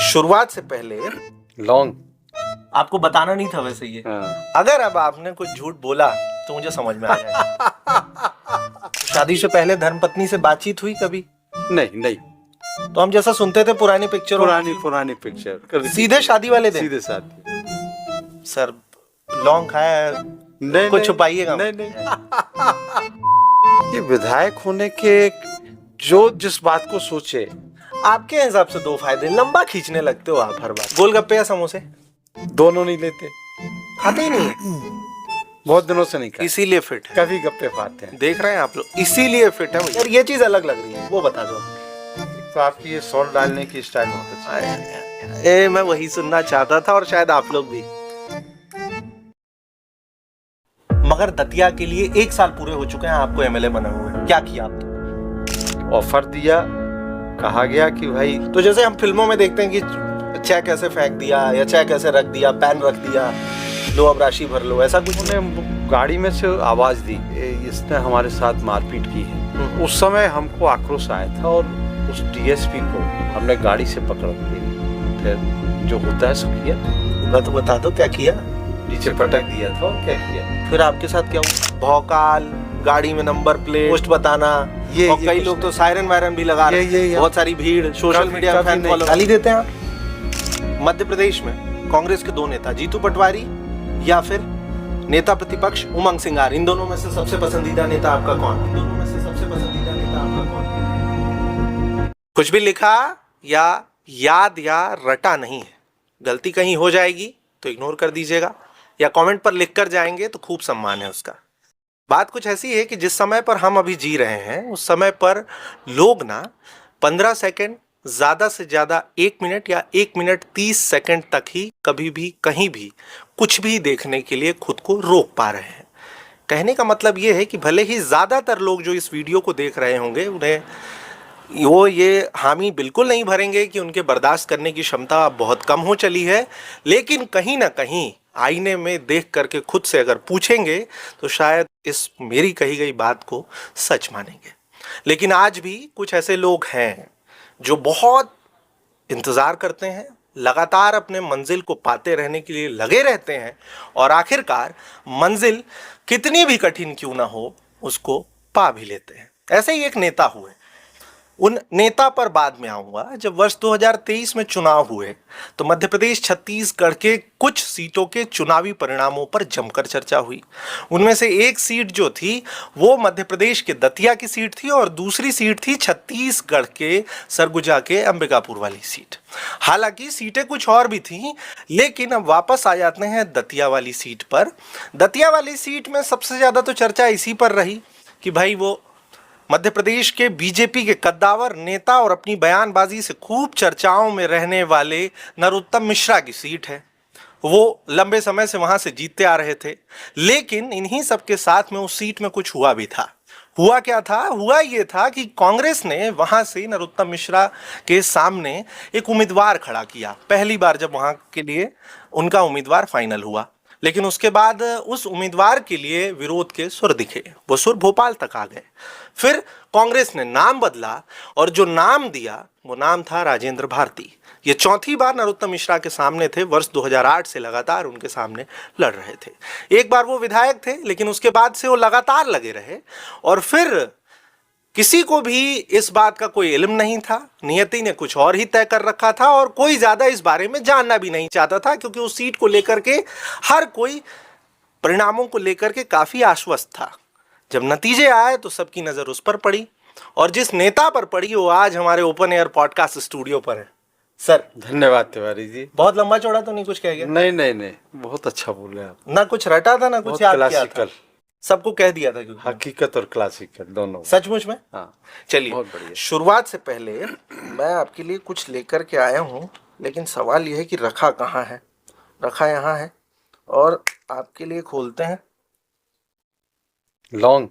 शुरुआत से पहले लॉन्ग आपको बताना नहीं था वैसे ये। अगर अब आपने कुछ झूठ बोला तो मुझे समझ में आ जाएगा। शादी से पहले धर्मपत्नी से बातचीत हुई कभी? नहीं। तो हम जैसा सुनते थे पुरानी पिक्चर सीधे शादी वाले दिन सीधे शादी। सर लौंग खाया नहीं, कुछ छुपाइएगा नहीं। ये विधायक होने के जो जिस बात को सोचे, आपके हिसाब से दो फायदे। लंबा खींचने लगते हो आप हर बार। गोलगप्पे या समोसे? दोनों नहीं लेते, खाते ही नहीं है। बहुत दिनों से नहीं खाए, इसीलिए फिट है। कभी गप्पे खाते हैं। देख रहे हैं आप लोग, इसीलिए फिट है। यार ये चीज अलग लग रही है, वो बता दो। तो आपकी ये सॉल्ट डालने की स्टाइल बहुत अच्छी है। मैं वही सुनना चाहता था और शायद आप लोग भी। मगर दतिया के लिए 1 साल पूरे हो चुके हैं आपको एमएलए बने हुए। क्या किया आपने? ऑफर दिया, कहा गया कि भाई, तो जैसे हम फिल्मों में देखते हैं कि चेक ऐसे फेंक दिया या चेक ऐसे रख दिया, पेन रख दिया, लो अब राशि भर लो, ऐसा कुछ? उन्होंने गाड़ी में से आवाज दी, इसने हमारे साथ मारपीट की है। उस समय हमको आक्रोश आया था और उस डीएसपी को हमने गाड़ी से पकड़ के फिर जो होता है सो किया। तो बता दो क्या किया? नीचे पटक दिया था और क्या किया। फिर आपके साथ क्या हुआ? भौकाल, गाड़ी में नंबर प्लेट, पोस्ट बताना, और कई लोग तो सायरन वायरन भी लगा रहे हैं। बहुत सारी भीड़, सोशल मीडिया फैन फॉलो। गाली देते हैं आप। मध्य प्रदेश में कांग्रेस के 2 नेता, जीतू पटवारी या फिर नेता प्रतिपक्ष उमंग सिंगार, इन दोनों में से सबसे पसंदीदा नेता आपका कौन? इन दोनों में से सबसे पसंदीदा नेता आपका कौन? कुछ भी लिखा या याद या रटा नहीं है। गलती कहीं हो जाएगी तो इग्नोर कर दीजिएगा, या कमेंट पर लिख कर जाएंगे तो खूब सम्मान है उसका। बात कुछ ऐसी है कि जिस समय पर हम अभी जी रहे हैं उस समय पर लोग ना 15 सेकंड, ज़्यादा से ज़्यादा 1 मिनट या 1 मिनट 30 सेकंड तक ही कभी भी कहीं भी कुछ भी देखने के लिए खुद को रोक पा रहे हैं। कहने का मतलब ये है कि भले ही ज़्यादातर लोग जो इस वीडियो को देख रहे होंगे उन्हें वो ये हामी बिल्कुल नहीं भरेंगे कि उनके बर्दाश्त करने की क्षमता अब बहुत कम हो चली है, लेकिन कहीं ना कहीं आईने में देख करके खुद से अगर पूछेंगे तो शायद इस मेरी कही गई बात को सच मानेंगे। लेकिन आज भी कुछ ऐसे लोग हैं जो बहुत इंतज़ार करते हैं, लगातार अपने मंजिल को पाते रहने के लिए लगे रहते हैं और आखिरकार मंजिल कितनी भी कठिन क्यों ना हो उसको पा भी लेते हैं। ऐसे ही एक नेता हुए। उन नेता पर बाद में आऊंगा। जब वर्ष 2023 में चुनाव हुए तो मध्य प्रदेश छत्तीसगढ़ के कुछ सीटों के चुनावी परिणामों पर जमकर चर्चा हुई। उनमें से एक सीट जो थी वो मध्य प्रदेश के दतिया की सीट थी और दूसरी सीट थी छत्तीसगढ़ के सरगुजा के अंबिकापुर वाली सीट। हालांकि सीटें कुछ और भी थीं, लेकिन अब वापस आ जाते हैं दतिया वाली सीट पर। दतिया वाली सीट में सबसे ज़्यादा तो चर्चा इसी पर रही कि भाई वो मध्य प्रदेश के बीजेपी के कद्दावर नेता और अपनी बयानबाजी से खूब चर्चाओं में रहने वाले नरोत्तम मिश्रा की सीट है। वो लंबे समय से वहां से जीतते आ रहे थे, लेकिन इन्हीं सबके साथ में उस सीट में कुछ हुआ भी था। हुआ क्या था? हुआ ये था कि कांग्रेस ने वहां से नरोत्तम मिश्रा के सामने एक उम्मीदवार खड़ा किया, पहली बार जब वहां के लिए उनका उम्मीदवार फाइनल हुआ। लेकिन उसके बाद उस उम्मीदवार के लिए विरोध के सुर दिखे, वो सुर भोपाल तक आ गए। फिर कांग्रेस ने नाम बदला और जो नाम दिया वो नाम था राजेंद्र भारती। ये चौथी बार नरोत्तम मिश्रा के सामने थे। वर्ष 2008 से लगातार उनके सामने लड़ रहे थे। एक बार वो विधायक थे, लेकिन उसके बाद से वो लगातार लगे रहे और फिर किसी को भी इस बात का कोई इल्म नहीं था। नियति ने कुछ और ही तय कर रखा था और कोई ज्यादा इस बारे में जानना भी नहीं चाहता था, क्योंकि उस सीट को लेकर के हर कोई परिणामों को लेकर के काफी आश्वस्त था। जब नतीजे आए तो सबकी नजर उस पर पड़ी और जिस नेता पर पड़ी वो आज हमारे ओपन एयर पॉडकास्ट स्टूडियो पर है। सर धन्यवाद तिवारी जी। बहुत लंबा चौड़ा तो नहीं कुछ कह गया? नहीं, बहुत अच्छा बोले आप। ना कुछ रटा था ना कुछ याद किया था, सबको कह दिया था। क्योंकि हकीकत और क्लासिकल दोनों सचमुच में। हाँ, चलिए शुरुआत से पहले मैं आपके लिए कुछ लेकर के आया हूँ, लेकिन सवाल यह है कि रखा कहाँ है? रखा यहाँ है और आपके लिए खोलते हैं। लॉन्ग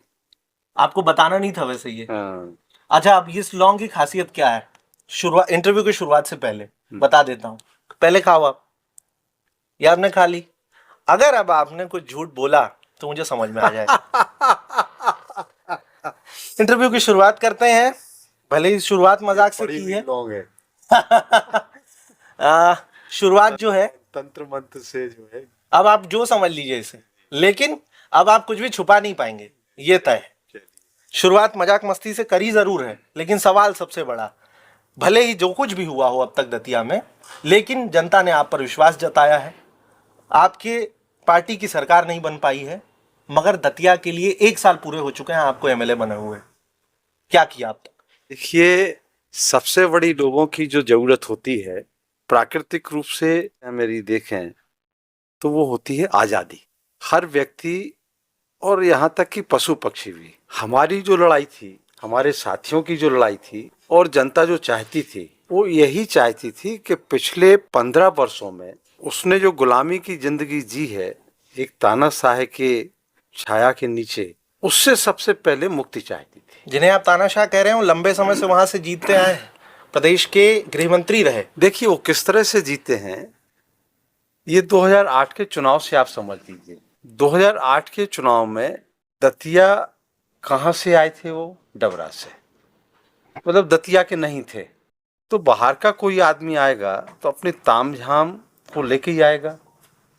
आपको बताना नहीं था वैसे ये। अच्छा, अब इस लॉन्ग की खासियत क्या है? शुरुआत इंटरव्यू की शुरुआत से पहले बता देता हूँ। पहले खाओ आप, या आपने खा ली? अगर अब आपने कुछ झूठ बोला तो मुझे समझ में आ जाएगा। इंटरव्यू की शुरुआत करते हैं, भले ही शुरुआत मजाक से की है। शुरुआत जो है तंत्र मंत्र से जो है, अब आप जो समझ लीजिए इसे, लेकिन अब आप कुछ भी छुपा नहीं पाएंगे, ये तय है। शुरुआत मजाक मस्ती से करी जरूर है, लेकिन सवाल सबसे बड़ा, भले ही जो कुछ भी हुआ हो अब तक दतिया में, लेकिन जनता ने आप पर विश्वास जताया है। आपके पार्टी की सरकार नहीं बन पाई है, मगर दतिया के लिए 1 साल पूरे हो चुके हैं आपको एमएलए बने हुए। क्या किया आप तक? देखिए, सबसे बड़ी लोगों की जो जरूरत होती है, प्राकृतिक रूप से मेरी देखें तो वो होती है आज़ादी। हर व्यक्ति और यहाँ तक कि पशु पक्षी भी। हमारी जो लड़ाई थी, हमारे साथियों की जो लड़ाई थी और जनता जो चाहती थी, वो यही चाहती थी कि पिछले 15 वर्षों में उसने जो गुलामी की जिंदगी जी है, एक तानाशाह के छाया के नीचे, उससे सबसे पहले मुक्ति चाहती थी। जिन्हें आप तानाशाह कह रहे हो, लंबे समय से वहां से जीतते आए हैं, प्रदेश के गृह मंत्री रहे। देखिए वो किस तरह से जीते हैं, ये 2008 के चुनाव से आप समझ लीजिए। 2008 के चुनाव में दतिया कहाँ से आए थे? वो डबरा से, मतलब दतिया के नहीं थे। तो बाहर का कोई आदमी आएगा तो अपने तामझाम को लेके ही आएगा,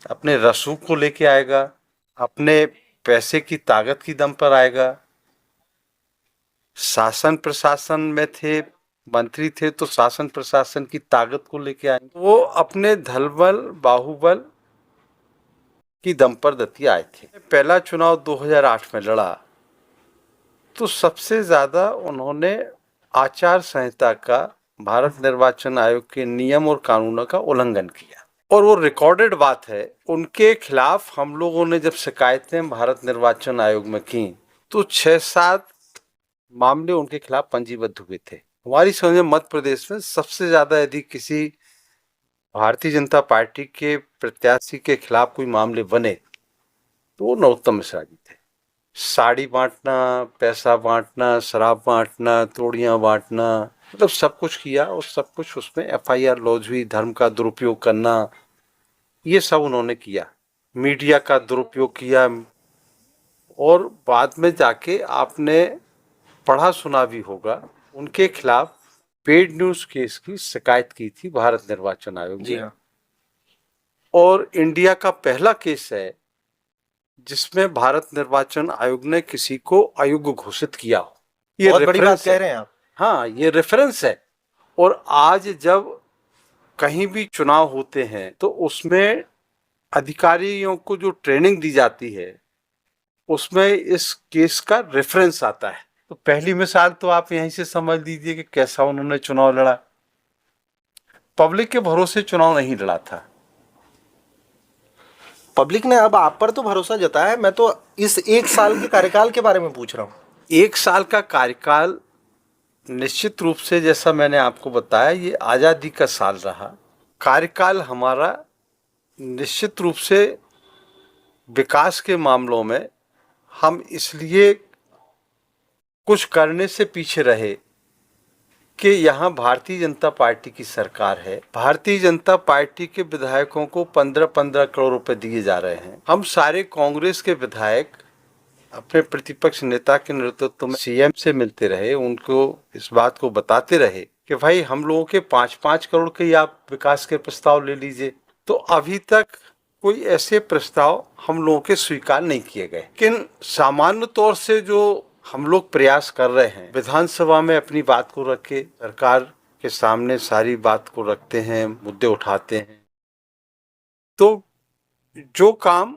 अपने रसूख को लेके आएगा, अपने पैसे की ताकत की दम पर आएगा। शासन प्रशासन में थे, मंत्री थे, तो शासन प्रशासन की ताकत को लेके आएंगे। वो अपने धलबल बाहुबल की दम पर दतिया आए थे। पहला चुनाव 2008 में लड़ा तो सबसे ज्यादा उन्होंने आचार संहिता का, भारत निर्वाचन आयोग के नियम और कानूनों का उल्लंघन किया, और वो रिकॉर्डेड बात है। उनके खिलाफ हम लोगों ने जब शिकायतें भारत निर्वाचन आयोग में की तो 6-7 मामले उनके खिलाफ पंजीबद्ध हुए थे। हमारी समझ में मध्य प्रदेश में सबसे ज्यादा यदि किसी भारतीय जनता पार्टी के प्रत्याशी के खिलाफ कोई मामले बने तो वो नरोत्तम मिश्रा जी थे। साड़ी बांटना, पैसा बांटना, शराब बांटना, तोड़ियां बांटना, मतलब सब कुछ किया, और सब कुछ उसमें एफआईआर लॉन्च हुई। धर्म का दुरुपयोग करना, ये सब उन्होंने किया। मीडिया का दुरुपयोग किया, और बाद में जाके आपने पढ़ा सुना भी होगा, उनके खिलाफ पेड न्यूज केस की शिकायत की थी भारत निर्वाचन आयोग ने। हाँ। और इंडिया का पहला केस है जिसमें भारत निर्वाचन आयोग ने किसी को अयोग्य घोषित किया हो। ये बहुत बड़ी बात कह रहे हैं आप। हाँ, ये रेफरेंस है। और आज जब कहीं भी चुनाव होते हैं तो उसमें अधिकारियों को जो ट्रेनिंग दी जाती है उसमें इस केस का रेफरेंस आता है। तो पहली मिसाल तो आप यहीं से समझ लीजिए कि कैसा उन्होंने चुनाव लड़ा। पब्लिक के भरोसे चुनाव नहीं लड़ा था। पब्लिक ने अब आप पर तो भरोसा जताया है, मैं तो इस 1 साल के कार्यकाल के बारे में पूछ रहा हूँ। 1 साल का कार्यकाल निश्चित रूप से, जैसा मैंने आपको बताया, ये आज़ादी का साल रहा। कार्यकाल हमारा निश्चित रूप से विकास के मामलों में हम इसलिए कुछ करने से पीछे रहे कि यहाँ भारतीय जनता पार्टी की सरकार है। भारतीय जनता पार्टी के विधायकों को 15-15 करोड़ रुपए दिए जा रहे हैं। हम सारे कांग्रेस के विधायक अपने प्रतिपक्ष नेता के नेतृत्व में सीएम से मिलते रहे, उनको इस बात को बताते रहे कि भाई हम लोगों के 5-5 करोड़ के आप विकास के प्रस्ताव ले लीजिए। तो अभी तक कोई ऐसे प्रस्ताव हम लोगों के स्वीकार नहीं किए गए। लेकिन सामान्य तौर से जो हम लोग प्रयास कर रहे हैं, विधानसभा में अपनी बात को रख के सरकार के सामने सारी बात को रखते हैं, मुद्दे उठाते हैं, तो जो काम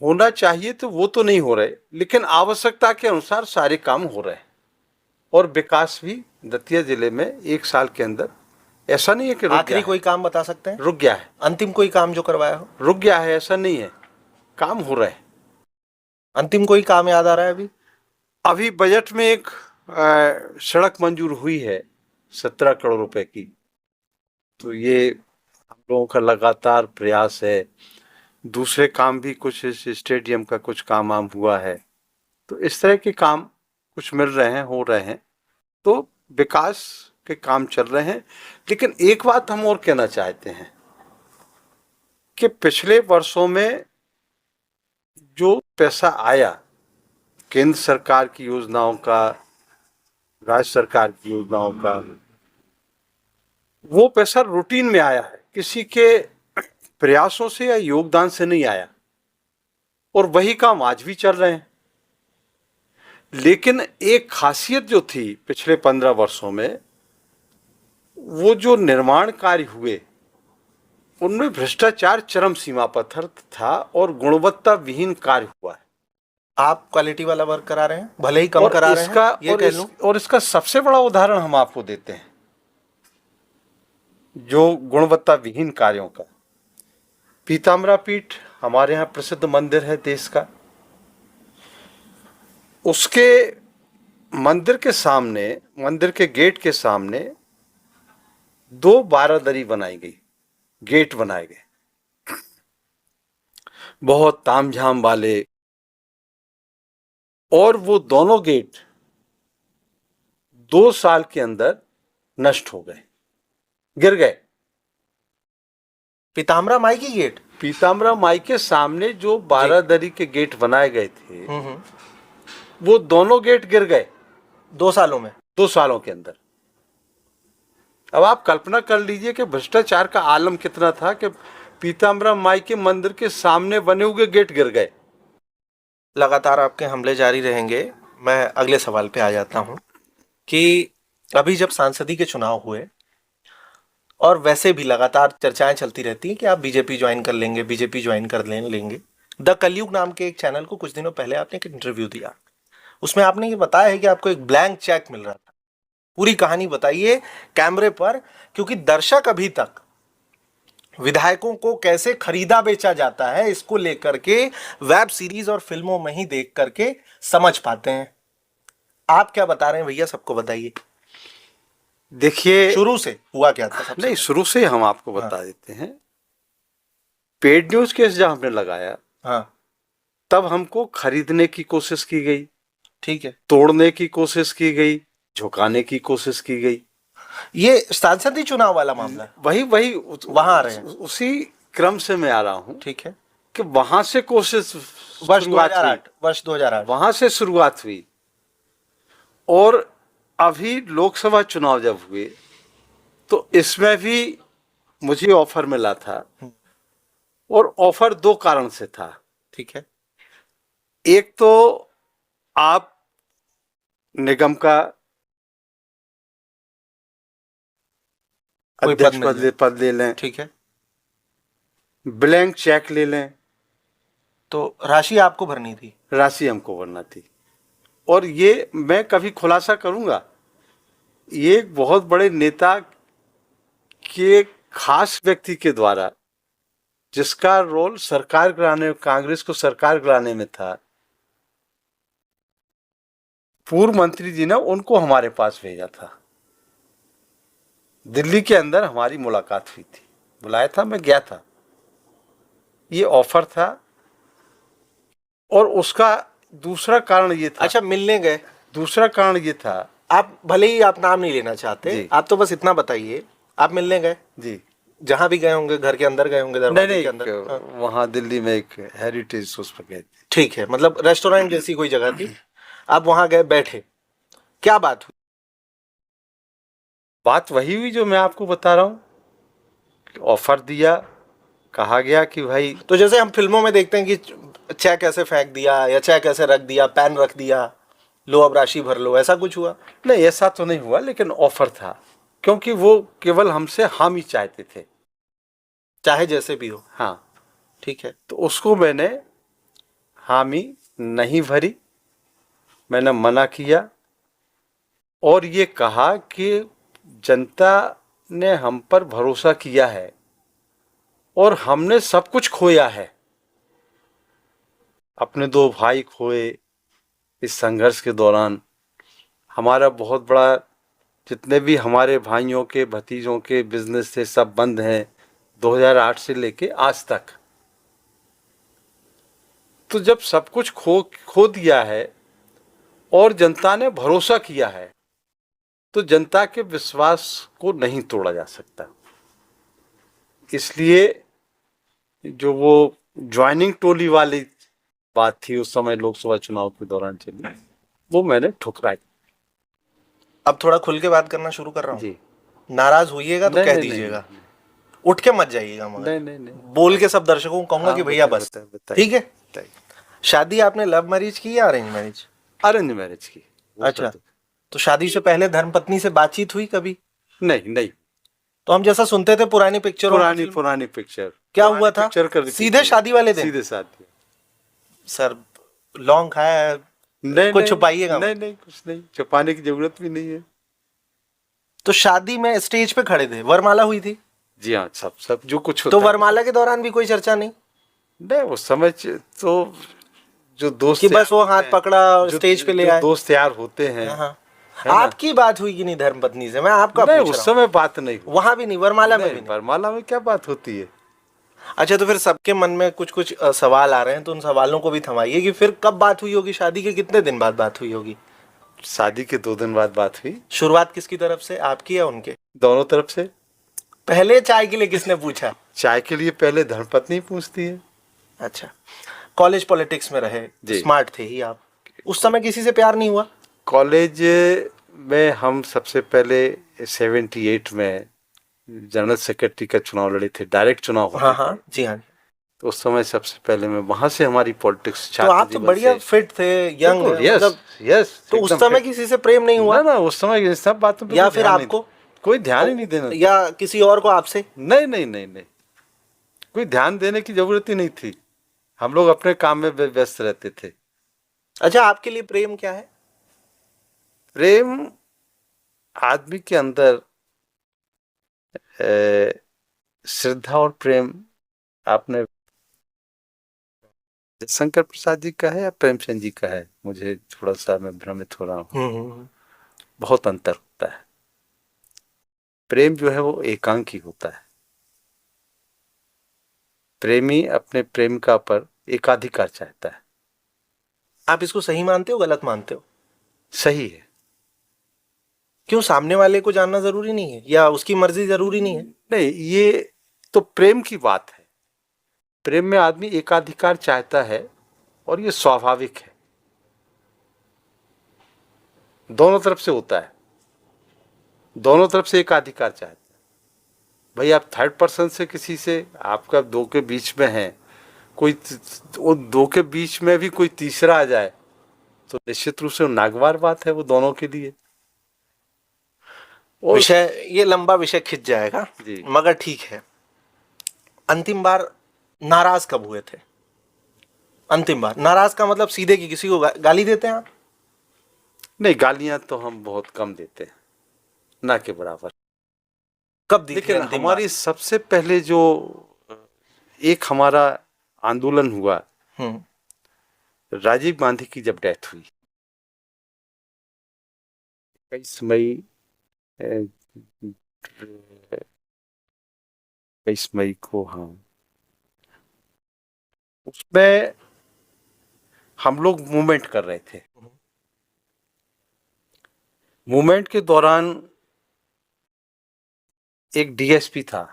होना चाहिए तो वो तो नहीं हो रहे, लेकिन आवश्यकता के अनुसार सारे काम हो रहे हैं। और विकास भी दतिया जिले में 1 साल के अंदर, ऐसा नहीं है कि आखिरी कोई काम बता सकते हैं? रुक गया है, अंतिम कोई काम जो करवाया हो? रुक गया है ऐसा नहीं है, काम हो रहा है। अंतिम कोई काम याद आ रहा है अभी बजट में एक सड़क मंजूर हुई है 17 करोड़ रुपए की। तो ये हम लोगों का लगातार प्रयास है। दूसरे काम भी कुछ, स्टेडियम का कुछ काम हुआ है। तो इस तरह के काम कुछ मिल रहे हैं, हो रहे हैं। तो विकास के काम चल रहे हैं। लेकिन एक बात हम और कहना चाहते हैं कि पिछले वर्षों में जो पैसा आया केंद्र सरकार की योजनाओं का, राज्य सरकार की योजनाओं का, वो पैसा रूटीन में आया है, किसी के प्रयासों से या योगदान से नहीं आया, और वही काम आज भी चल रहे हैं। लेकिन एक खासियत जो थी पिछले 15 वर्षों में, वो जो निर्माण कार्य हुए उनमें भ्रष्टाचार चरम सीमा पर था और गुणवत्ता विहीन कार्य हुआ है। आप क्वालिटी वाला वर्क करा रहे हैं, भले ही कम करा रहे हैं, ये कह लूं। और इसका सबसे बड़ा उदाहरण हम आपको देते हैं जो गुणवत्ता विहीन कार्यों का। पीताम्बरा पीठ हमारे यहाँ प्रसिद्ध मंदिर है देश का, उसके मंदिर के सामने, मंदिर के गेट के सामने 2 बारादरी बनाई गई, गेट बनाए गए, बहुत तामझाम वाले, और वो दोनों गेट 2 साल के अंदर नष्ट हो गए, गिर गए। पीताम्बरा माई की गेट, पीताम्बरा माई के सामने जो बारादरी के गेट बनाए गए थे, वो दोनों गेट गिर गए 2 सालों में, 2 सालों के अंदर। अब आप कल्पना कर लीजिए कि भ्रष्टाचार का आलम कितना था कि पीताम्बरा माई के मंदिर के सामने बने हुए गेट गिर गए। लगातार आपके हमले जारी रहेंगे। मैं अगले सवाल पे आ जाता हूं कि अभी जब सांसदी के चुनाव हुए और वैसे भी लगातार चर्चाएं चलती रहती हैं कि आप बीजेपी ज्वाइन कर लेंगे, बीजेपी ज्वाइन कर लेंगे। द कलयुग नाम के एक चैनल को कुछ दिनों पहले आपने एक इंटरव्यू दिया, उसमें आपने ये बताया है कि आपको एक ब्लैंक चेक मिल रहा था। पूरी कहानी बताइए कैमरे पर, क्योंकि दर्शक अभी तक विधायकों को कैसे खरीदा बेचा जाता है इसको लेकर के वेब सीरीज और फिल्मों में ही देख करके समझ पाते हैं। आप क्या बता रहे हैं भैया, सबको बताइए। देखिए शुरू से हुआ क्या था? नहीं, शुरू से हम आपको बता देते हैं। पेड न्यूज केस जब हमने लगाया, हाँ, तब हमको खरीदने की कोशिश की गई, ठीक है, तोड़ने की कोशिश की गई, झुकाने की कोशिश की गई। ये सांसदीय चुनाव वाला मामला, वही वहां आ रहे हैं, उसी क्रम से मैं आ रहा हूं, ठीक है, कि वहां से कोशिश वर्ष 2008 वहां से शुरुआत हुई। और अभी लोकसभा चुनाव जब हुए तो इसमें भी मुझे ऑफर मिला था, और ऑफर 2 कारण से था, ठीक है। एक तो आप निगम का अध्यक्ष पद ले लें, ठीक है, ब्लैंक चेक ले लें, तो राशि आपको भरनी थी, राशि हमको भरना थी। और ये मैं कभी खुलासा करूंगा, ये एक बहुत बड़े नेता के खास व्यक्ति के द्वारा, जिसका रोल सरकार गिराने, कांग्रेस को सरकार गिराने में था, पूर्व मंत्री जी ने उनको हमारे पास भेजा था। दिल्ली के अंदर हमारी मुलाकात हुई थी, बुलाया था, मैं गया था, ये ऑफर था। और उसका दूसरा कारण ये था, अच्छा, मिलने गए, दूसरा कारण ये था, आप भले ही आप नाम नहीं लेना चाहते, आप तो बस इतना बताइए, आप मिलने गए जी, जहां भी गए होंगे, घर के अंदर गए होंगे, दरवाजे के अंदर? हाँ। वहां दिल्ली में एक हेरिटेज उस पर गए थे, ठीक है, मतलब रेस्टोरेंट जैसी कोई जगह थी, आप वहां गए, बैठे, क्या बात हुई? बात वही हुई जो मैं आपको बता रहा हूँ। ऑफर दिया, कहा गया कि भाई, तो जैसे हम फिल्मों में देखते हैं कि चेक ऐसे फेंक दिया या चेक ऐसे रख दिया, पेन रख दिया, लो अब राशि भर लो, ऐसा कुछ हुआ? नहीं, ऐसा तो नहीं हुआ, लेकिन ऑफर था, क्योंकि वो केवल हमसे हामी चाहते थे, चाहे जैसे भी हो। हाँ, ठीक है, तो उसको मैंने हामी नहीं भरी, मैंने मना किया और ये कहा कि जनता ने हम पर भरोसा किया है और हमने सब कुछ खोया है। अपने 2 भाई खोए इस संघर्ष के दौरान, हमारा बहुत बड़ा, जितने भी हमारे भाइयों के भतीजों के बिजनेस थे सब बंद हैं 2008 से लेके आज तक। तो जब सब कुछ खो दिया है और जनता ने भरोसा किया है, तो जनता के विश्वास को नहीं तोड़ा जा सकता। इसलिए जो वो ज्वाइनिंग टोली वाली बात थी उस समय लोकसभा चुनाव के दौरान चली, वो मैंने ठुकराई। अब थोड़ा खुल के बात करना शुरू कर रहा हूँ जी। नाराज होइएगा तो नहीं, कह नहीं, दीजिएगा, नहीं, उठ के मत जाइएगा, मगर नहीं, नहीं, नहीं। बोल के सब दर्शकों को कहूंगा हाँ, कि भैया बस, बताइए, ठीक है। बताइए। शादी आपने लव मैरिज की या अरेंज मैरिज? अरेंज मैरिज की। वो अच्छा, सब तो शादी से पहले धर्मपत्नी से बातचीत हुई कभी? नहीं, नहीं। तो हम जैसा सुनते थे पुरानी पिक्चरों पुरानी में, पुरानी पिक्चर, क्या पुरानी हुआ था? पिक्चर कर सीधे शादी वाले दिन? सीधे शादी। सर लौंग खाया है, नहीं, कुछ नहीं, छुपाइएगा मत। नहीं, नहीं, कुछ नहीं छुपाने की जरूरत भी नहीं है। तो शादी में स्टेज पे खड़े थे, वरमाला हुई थी? जी हाँ, सब सब जो कुछ तो होता है। वरमाला के दौरान भी कोई चर्चा नहीं नहीं, उस समय तो जो दोस्त कि बस वो यार हाथ होते हैं, पकड़ा और जो स्टेज पे ले जो आए? दोस्त यार होते हैं, हाँ, है ना? आपकी बात हुई कि नहीं धर्मपत्नी से? मैं आपका नहीं, पूछ उस रहा हूँ। समय बात नहीं हुई। वहां भी नहीं, वरमाला में भी नहीं, नहीं? वरमाला में क्या बात होती है? अच्छा, तो फिर सबके मन में कुछ कुछ सवाल आ रहे हैं, तो उन सवालों को भी थमाइए कि फिर कब बात हुई होगी, शादी के कितने दिन बाद बात हुई होगी? शादी के 2 दिन बाद बात हुई। शुरुआत किसकी तरफ से, आपकी या उनके? दोनों तरफ से। पहले चाय के लिए किसने पूछा? चाय के लिए पहले धर्मपत्नी पूछती है। अच्छा, कॉलेज पॉलिटिक्स में रहे, जी। स्मार्ट थे ही आप, उस समय किसी से प्यार नहीं हुआ? कॉलेज में हम सबसे पहले 78 में जनरल सेक्रेटरी का चुनाव लड़े थे, डायरेक्ट चुनाव होते हाँ हाँ, थे। जी हाँ। तो उस समय सबसे पहले में वहां से हमारी पॉलिटिक्स तो छात्र आप तो जीवन बढ़िया से। फिट थे, यंग, बिल्कुल, यस, मतलब यस। तो उस एकदम समय फिट। किसी से प्रेम नहीं हुआ? ना, उस समय इन सब बातों पे या कोई फिर ध्यान नहीं आपको? कोई ध्यान ही नहीं देना। या किसी और को आपसे? नहीं, नहीं, नहीं, नहीं, कोई ध्यान देने की जरूरत ही नहीं थी। हम लोग अपने काम में व्यस्त रहते थे। अच्छा, आपके लिए प्रेम क्या है? प्रेम आदमी के अंदर श्रद्धा और प्रेम, आपने शंकर प्रसाद जी का है या प्रेमचंद जी का है, मुझे थोड़ा सा मैं भ्रमित हो रहा हूँ। बहुत अंतर होता है। प्रेम जो है वो एकांकी होता है। प्रेमी अपने प्रेमिका पर एकाधिकार चाहता है। आप इसको सही मानते हो, गलत मानते हो? सही है। क्यों, सामने वाले को जानना जरूरी नहीं है, या उसकी मर्जी जरूरी नहीं है? नहीं, ये तो प्रेम की बात है। प्रेम में आदमी एकाधिकार चाहता है और ये स्वाभाविक है, दोनों तरफ से होता है। दोनों तरफ से एकाधिकार चाहता है। भाई आप थर्ड पर्सन से किसी से, आपका दो के बीच में है, कोई वो दो के बीच में भी कोई तीसरा आ जाए तो निश्चित रूप से नागवार बात है वो दोनों के लिए। विषय, ये लंबा विषय खिंच जाएगा जी। मगर ठीक है। अंतिम बार नाराज कब हुए थे? अंतिम बार नाराज का मतलब सीधे कि किसी को गाली देते हैं आप? नहीं, गालियां तो हम बहुत कम देते हैं, ना के बराबर। कब दी थी लेकिन अंतिम हमारी बार? सबसे पहले जो एक हमारा आंदोलन हुआ, राजीव गांधी की जब डेथ हुई 21 मई 22 मई को, हाँ, उसमें हम लोग मूवमेंट कर रहे थे। मूवमेंट के दौरान एक डीएसपी था।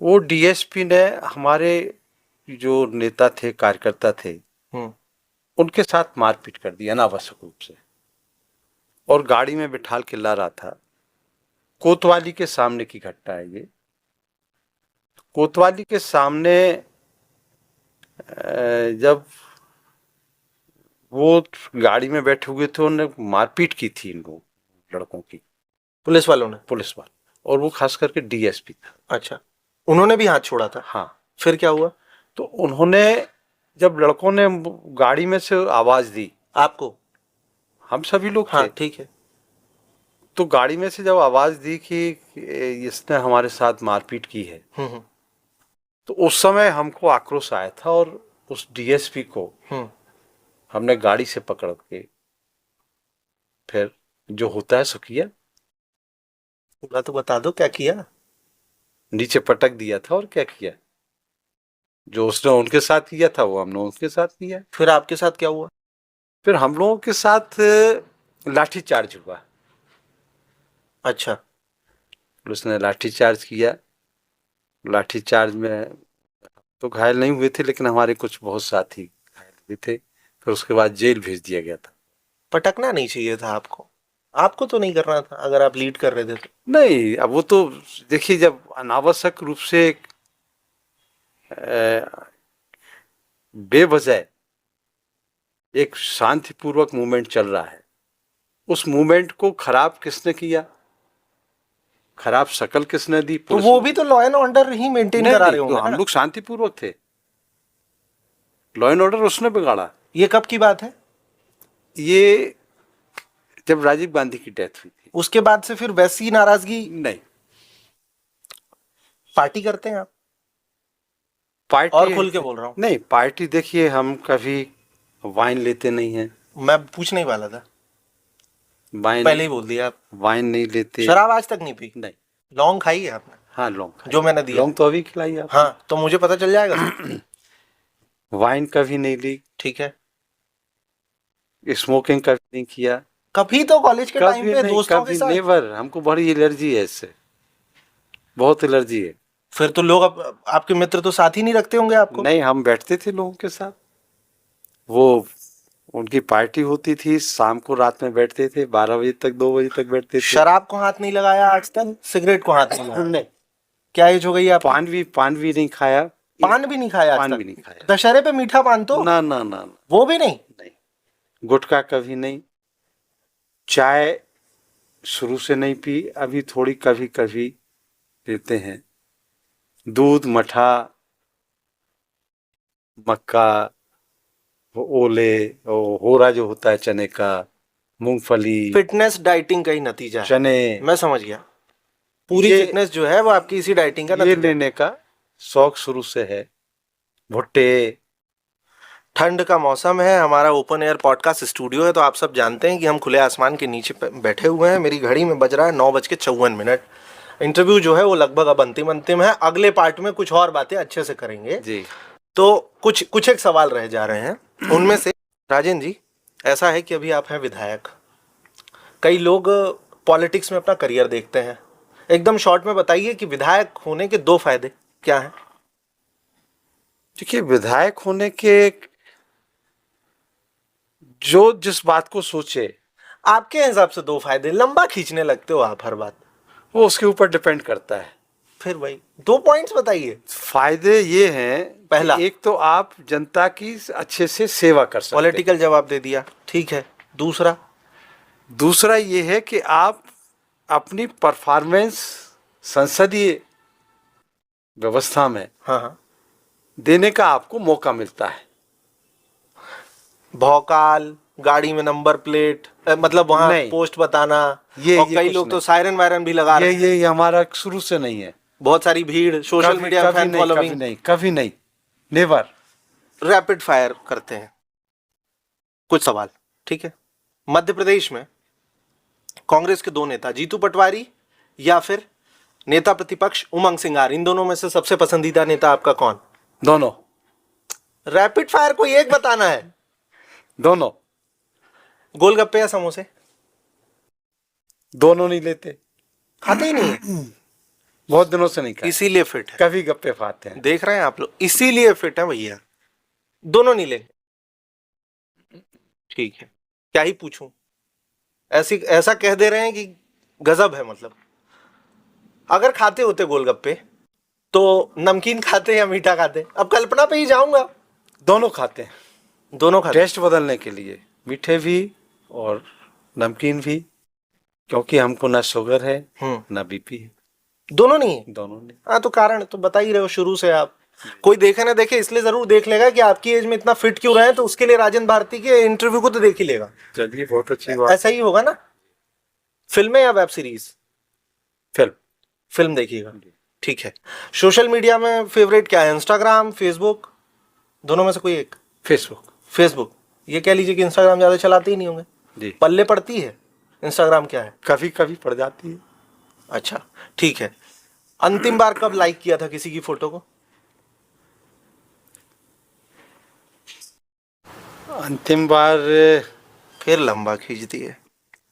वो डीएसपी ने हमारे जो नेता थे, कार्यकर्ता थे, उनके साथ मारपीट कर दी अनावश्यक रूप से, और गाड़ी में बिठाल के ला रहा था। कोतवाली के सामने की घटना है ये। कोतवाली के सामने जब वो गाड़ी में बैठे हुए थे, उन्होंने मारपीट की थी इन लड़कों की, पुलिस वालों ने? पुलिस वाले, और वो खास करके डीएसपी था। अच्छा, उन्होंने भी हाथ छोड़ा था? हाँ। फिर क्या हुआ? तो उन्होंने, जब लड़कों ने गाड़ी में से आवाज दी, आपको? हम सभी लोग हाँ, थे। ठीक है। तो गाड़ी में से जब आवाज दी कि इसने हमारे साथ मारपीट की है, तो उस समय हमको आक्रोश आया था, और उस डीएसपी को हमने गाड़ी से पकड़ के फिर जो होता है सो किया। पूरा तो बता दो, क्या किया? नीचे पटक दिया था, और क्या किया। जो उसने उनके साथ किया था वो हमने उनके साथ किया। फिर आपके साथ क्या हुआ? फिर हम लोगों के साथ लाठी चार्ज हुआ। अच्छा, उसने लाठी चार्ज किया। लाठी चार्ज में तो घायल नहीं हुए थे, लेकिन हमारे कुछ बहुत साथी घायल हुए थे। फिर उसके बाद जेल भेज दिया गया था। पटकना नहीं चाहिए था आपको। आपको तो नहीं करना था अगर आप लीड कर रहे थे तो। नहीं, अब वो तो देखिए, जब अनावश्यक रूप से बेवजह एक शांतिपूर्वक मूवमेंट चल रहा है, उस मूवमेंट को खराब किसने किया, खराब शक्ल किसने दी? तो वो भी तो law and order he maintain करा रहे होंगे। हम लोग शांतिपूर्वक थे, लॉ एंड ऑर्डर उसने बिगाड़ा। ये कब की बात है? ये जब राजीव गांधी की डेथ हुई थी। उसके बाद से फिर वैसी नाराजगी? नहीं। पार्टी करते हैं आप? पार्टी और खुल के बोल रहा हूँ। नहीं, पार्टी देखिए, हम कभी वाइन लेते नहीं हैं। मैं पूछने ही वाला था, वाइन पहले ही बोल दिया आप। वाइन नहीं लेते। शराब आज तक नहीं पी? नहीं। लौंग खाई है आपने? हाँ, लौंग जो मैंने दिया। लौंग तो अभी खिलाई आप। हाँ, तो मुझे पता चल जाएगा। वाइन कभी नहीं ली। ठीक है। स्मोकिंग कभी नहीं किया। कभी तो कॉलेज के टाइम पे दोस्तों के साथ? नेवर। हमको बड़ी एलर्जी है इससे, बहुत एलर्जी है। फिर तो लोग आपके मित्र तो साथ ही नहीं रखते होंगे आपको? नहीं, हम बैठते थे लोगों के साथ, वो उनकी पार्टी होती थी, शाम को रात में बैठते थे, 12 बजे तक 2 बजे तक बैठते थे। शराब को हाथ नहीं लगाया आज तक? सिगरेट को हाथ नहीं लगाया? नहीं। क्या एज हो गई है? पान भी नहीं खाया। पान भी नहीं खाया? पान भी नहीं खाया। दशहरे पे मीठा पान तो? ना ना ना, वो भी नहीं? नहीं। गुटखा कभी नहीं। चाय शुरू से नहीं पी, अभी थोड़ी कभी कभी पीते हैं। दूध, मठा, मक्का, ओले, होरा जो होता है चने का, मूंगफली। फिटनेस डाइटिंग का ही नतीजा है। चने। मैं समझ गया। पूरी फिटनेस जो है वो आपकी इसी डाइटिंग का नतीजा। ये लेने का शौक शुरू से है। भुट्टे। ठंड का मौसम है, हमारा ओपन एयर पॉडकास्ट स्टूडियो है, तो आप सब जानते हैं कि हम खुले आसमान के नीचे बैठे हुए हैं। मेरी घड़ी में बज रहा है 9:54। इंटरव्यू जो है वो लगभग अब अंतिम है। अगले पार्ट में कुछ और बातें अच्छे से करेंगे जी। तो कुछ एक सवाल रह जा रहे हैं। उनमें से राजेंद्र जी, ऐसा है कि अभी आप हैं विधायक, कई लोग पॉलिटिक्स में अपना करियर देखते हैं, एकदम शॉर्ट में बताइए कि विधायक होने के 2 फायदे क्या हैं? देखिए, विधायक होने के जो जिस बात को सोचे, आपके हिसाब से 2 फायदे, लंबा खींचने लगते हो आप हर बात, वो उसके ऊपर डिपेंड करता है। फिर भाई 2 पॉइंट्स बताइए। फायदे ये हैं, पहला, एक तो आप जनता की अच्छे से सेवा कर सकते हैं। पॉलिटिकल जवाब दे दिया, ठीक है। दूसरा ये है कि आप अपनी परफॉर्मेंस संसदीय व्यवस्था में हाँ देने का आपको मौका मिलता है। भौकाल, गाड़ी में नंबर प्लेट, मतलब वहाँ पोस्ट बताना, और कई लोग तो सायरन वायरन भी लगा रहे हैं। ये हमारा शुरू से नहीं है। बहुत सारी भीड़, सोशल मीडिया फैन फॉलोइंग। कभी नहीं, नेवर। रैपिड फायर करते हैं कुछ सवाल, ठीक है। मध्य प्रदेश में कांग्रेस के 2 नेता, जीतू पटवारी या फिर नेता प्रतिपक्ष उमंग सिंगार, इन दोनों में से सबसे पसंदीदा नेता आपका कौन? दोनों। रैपिड फायर कोई एक बताना है। दोनों। गोलगप्पे या समोसे? दोनों नहीं लेते, खाते ही नहीं है। बहुत दिनों से नहीं खाते, इसीलिए फिट है। कभी गप्पे खाते हैं। देख रहे हैं आप लोग, इसीलिए फिट है भैया। दोनों नहीं लेंगे, ठीक है। क्या ही पूछूं, ऐसा कह दे रहे हैं कि गजब है। मतलब अगर खाते होते गोलगप्पे तो नमकीन खाते या मीठा खाते? अब कल्पना पे ही जाऊंगा। दोनों खाते हैं। दोनों खाते, टेस्ट बदलने के लिए, मीठे भी और नमकीन भी, क्योंकि हमको ना शुगर है ना बीपी है। दोनों नहीं है? दोनों नहीं। हाँ, तो कारण तो बता ही रहे हो शुरू से आप। कोई देखे ना देखे, इसलिए जरूर देख लेगा कि आपकी एज में इतना फिट क्यों रहे हैं, तो उसके लिए राजेंद्र भारती के इंटरव्यू को तो देख ही लेगा। चलिए, बहुत अच्छी बात। ऐसा ही होगा ना। फिल्में या वेब सीरीज? फिल्म देखिएगा, ठीक है। सोशल मीडिया में फेवरेट क्या है, इंस्टाग्राम, फेसबुक? दोनों में से कोई एक? फेसबुक। ये कह लीजिए कि इंस्टाग्राम ज्यादा चलाते ही नहीं होंगे जी। पल्ले पड़ती है इंस्टाग्राम? क्या है, कभी कभी पड़ जाती है। अच्छा, ठीक है। अंतिम बार कब लाइक किया था किसी की फोटो को? अंतिम बार? फिर लंबा खींच दिए।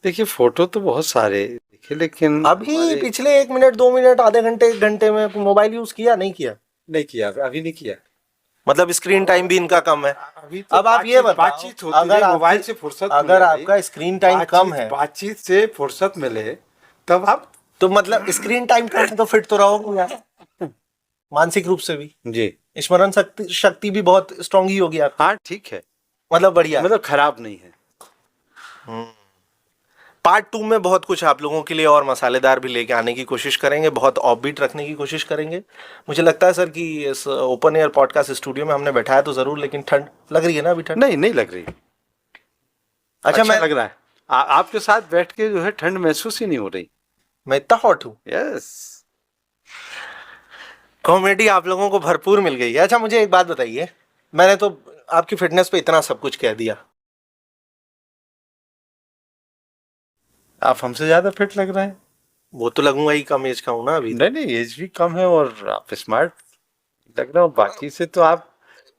देखिए, फोटो तो बहुत सारे देखे, लेकिन अभी पिछले 1 मिनट, 2 मिनट, आधे घंटे, 1 घंटे में मोबाइल यूज किया नहीं किया? नहीं किया, अभी नहीं किया। मतलब स्क्रीन टाइम भी इनका कम है। अभी तो अब आप ये बताओ, बातचीत होती है, मोबाइल से फुर्सत अगर मिले, आपका स्क्रीन टाइम कम है, बातचीत से फुर्सत मिले तब आप, तो मतलब स्क्रीन टाइम कम है तो फिट तो रहोगे यार, मानसिक रूप से भी जी, स्मरण शक्ति भी बहुत स्ट्रांग ही होगी आपकी। हाँ ठीक है, मतलब बढ़िया, मतलब खराब नहीं है। पार्ट 2 में बहुत कुछ आप लोगों के लिए और मसालेदार भी लेके आने की कोशिश करेंगे, बहुत ऑफबीट रखने की कोशिश करेंगे। मुझे लगता है सर कि इस ओपन एयर पॉडकास्ट स्टूडियो में हमने बैठाया तो जरूर, लेकिन ठंड लग रही है ना अभी? ठंड नहीं लग रही। अच्छा मैं लग रहा है आपके साथ बैठ के जो है ठंड महसूस ही नहीं हो रही। मैं इतना हॉट हूँ? यस, कॉमेडी आप लोगों को भरपूर मिल गई है। अच्छा मुझे एक बात बताइए, मैंने तो आपकी फिटनेस पे इतना सब कुछ कह दिया, आप हमसे ज्यादा फिट लग रहे हैं। वो तो लगूंगा ही, कम एज का हूं ना अभी। नहीं एज भी कम है और आप स्मार्ट लग रहे हो। बाकी से तो आप,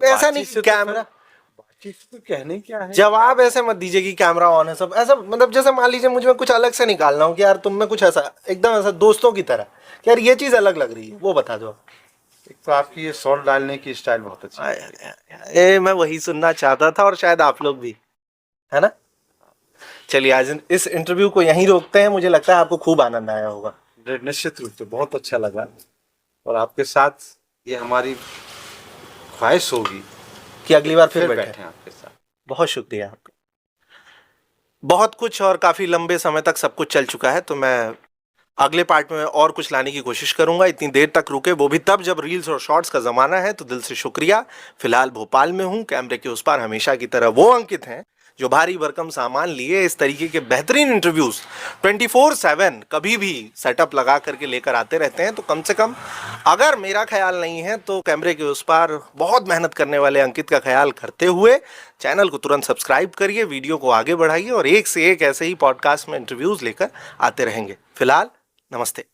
ऐसा नहीं कि कैमरा, बाकी से तो कहने क्या है, जवाब ऐसे मत दीजिए कि कैमरा ऑन है सब, ऐसा मतलब जैसे मान लीजिए मुझ में कुछ अलग से निकालना हो कि यार तुम में कुछ ऐसा एकदम ऐसा दोस्तों की तरह कि यार ये चीज अलग लग रही है, वो बता दो। एक तो आपकी ये सॉल्ट डालने की स्टाइल बहुत अच्छी है। मैं वही सुनना चाहता था और शायद आप लोग भी, है ना? चलिए आज इस इंटरव्यू को यहीं रोकते हैं। मुझे लगता है आपको खूब आनंद आया होगा। निश्चित रूप से बहुत अच्छा लगा, और आपके साथ ये हमारी ख्वाहिश होगी कि अगली बार फिर बैठे आपके साथ। बहुत शुक्रिया आपका। बहुत कुछ और काफी लंबे समय तक सब कुछ चल चुका है, तो मैं अगले पार्ट में और कुछ लाने की कोशिश करूंगा। इतनी देर तक रुके वो भी तब जब रील्स और शॉर्ट्स का जमाना है, तो दिल से शुक्रिया। फिलहाल भोपाल में हूं, कैमरे के उस पार हमेशा की तरह वो अंकित हैं जो भारी भरकम सामान लिए इस तरीके के बेहतरीन इंटरव्यूज 24/7 कभी भी सेटअप लगा करके लेकर आते रहते हैं। तो कम से कम अगर मेरा ख्याल नहीं है तो कैमरे के उस पार बहुत मेहनत करने वाले अंकित का ख्याल करते हुए चैनल को तुरंत सब्सक्राइब करिए, वीडियो को आगे बढ़ाइए और एक से एक ऐसे ही पॉडकास्ट में इंटरव्यूज लेकर आते रहेंगे। फिलहाल नमस्ते।